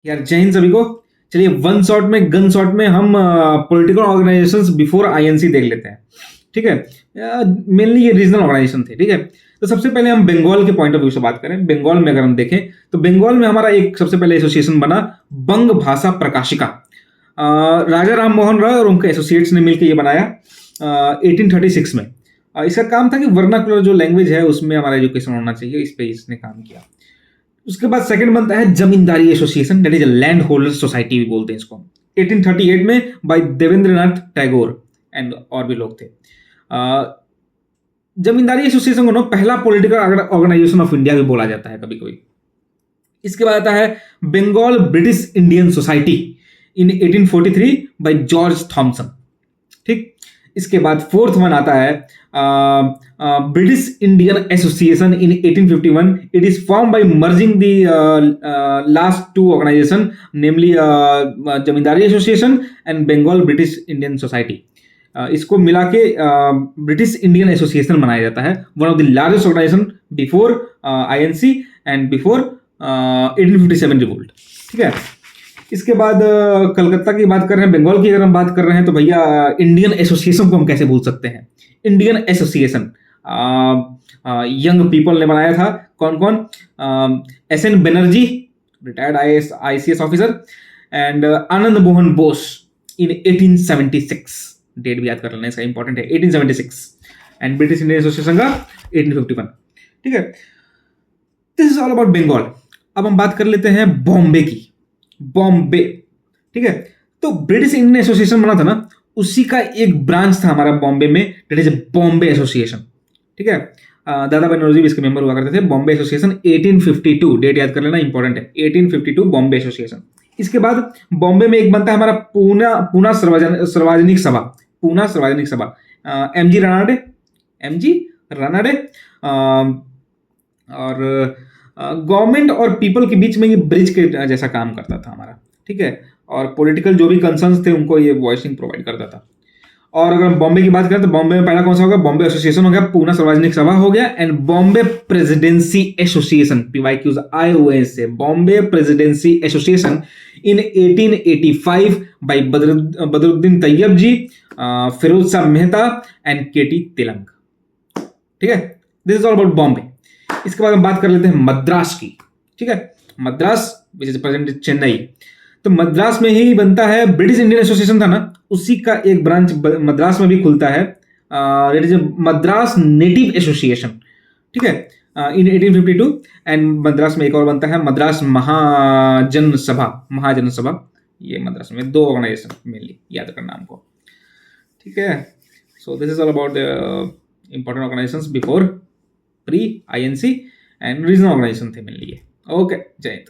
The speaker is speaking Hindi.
यार जय हिंद सभी को। चलिए वन शॉट में गन शॉट में हम पॉलिटिकल ऑर्गेनाइजेशंस बिफोर आईएनसी देख लेते हैं। ठीक है, मेनली ये रीजनल ऑर्गेनाइजेशन थे। ठीक है, तो सबसे पहले हम बंगाल के पॉइंट ऑफ व्यू से बात करें। बंगाल में अगर हम देखें तो बंगाल में हमारा एक सबसे पहले एसोसिएशन बना बंग भाषा प्रकाशिका। राजा राम मोहन रॉय और उनके एसोसिएट्स ने मिलकर ये बनाया 1836 में। इसका काम था कि वर्नाकुलर जो लैंग्वेज है उसमें हमारा एजुकेशन होना चाहिए, इस पे इसने काम किया। उसके बाद सेकंड बनता है zamindari association, that is a land holder society भी बोलते हैं इसको। 1838 में बाय देवेंद्रनाथ टैगोर एंड और भी लोग थे। जमींदारी एसोसिएशन को ना पहला पॉलिटिकल ऑर्गेनाइजेशन ऑफ इंडिया भी बोला जाता है कभी कभी। इसके बाद आता है Bengal British Indian society in 1843 by George Thomson. ठीक, इसके बाद फोर्थ वन आता है British Indian association in 1851। It is form by merging the last two organization, namely Zamindari association and Bengal British Indian society. इसको मिला के ब्रिटिश इंडियन एसोसिएशन बनाया जाता है, one of the largest organization before INC and before 1857 revolt. ठीक है, इसके बाद कलकत्ता की बात कर रहे हैं, बंगाल की अगर हम बात कर रहे हैं तो भैया इंडियन एसोसिएशन को हम कैसे भूल सकते हैं। इंडियन एसोसिएशन यंग पीपल ने बनाया था। कौन कौन? SN Banerjee, retired ICS officer, and Anand Mohan Bose in 1876। Date भी याद कर लेना, इसका इंपॉर्टेंट है, 1876। एंड ब्रिटिश इंडियन एसोसिएशन का 1851। ठीक है, this is all about Bengal. अब हम बात कर लेते हैं बॉम्बे की। बॉम्बे, ठीक है, तो ब्रिटिश इंडियन एसोसिएशन बना था ना, उसी का एक ब्रांच था हमारा बॉम्बे में, दैट इज बॉम्बे एसोसिएशन। ठीक है, दादा भाई नौरोजी भी इसके मेंबर हुआ करते थे। बॉम्बे एसोसिएशन 1852, डेट याद कर लेना, इंपॉर्टेंट है, 1852 बॉम्बे एसोसिएशन। इसके बाद बॉम्बे में एक बनता है हमारा पूना सार्वजनिक सभा। पूना सार्वजनिक सभा, एमजी रानाडे और गवर्नमेंट और पीपल के बीच में ये ब्रिज के जैसा काम करता था हमारा। ठीक है, और पॉलिटिकल जो भी कंसर्न्स थे उनको ये वॉइसिंग प्रोवाइड करता था। और अगर हम बॉम्बे की बात करें तो बॉम्बे में पहला कौन सा होगा? बॉम्बे एसोसिएशन हो गया, पूना सार्वजनिक सभा हो गया, and Bombay presidency association, PYQs IOS से Bombay presidency association in 1885 by Badruddin Tyabji, Firoz Shah Mehta and KT Tilak. ठीक है, this is all about Bombay. इसके बाद हम बात कर लेते हैं मद्रास की। ठीक है, Madras which is present Chennai. तो मद्रास में ही बनता है ब्रिटिश इंडियन एसोसिएशन था ना, उसी का एक ब्रांच मद्रास में भी खुलता है, it is Madras native association. ठीक है, इन 1852। एंड मद्रास में एक और बनता है मद्रास महाजन सभा। ये मद्रास में दो ऑर्गेनाइजेशन मेनली याद करना हमको। ठीक है, so this is all about the important organizations before pre INC and regional organization थे मेनली ये। ओके, जय हिंद।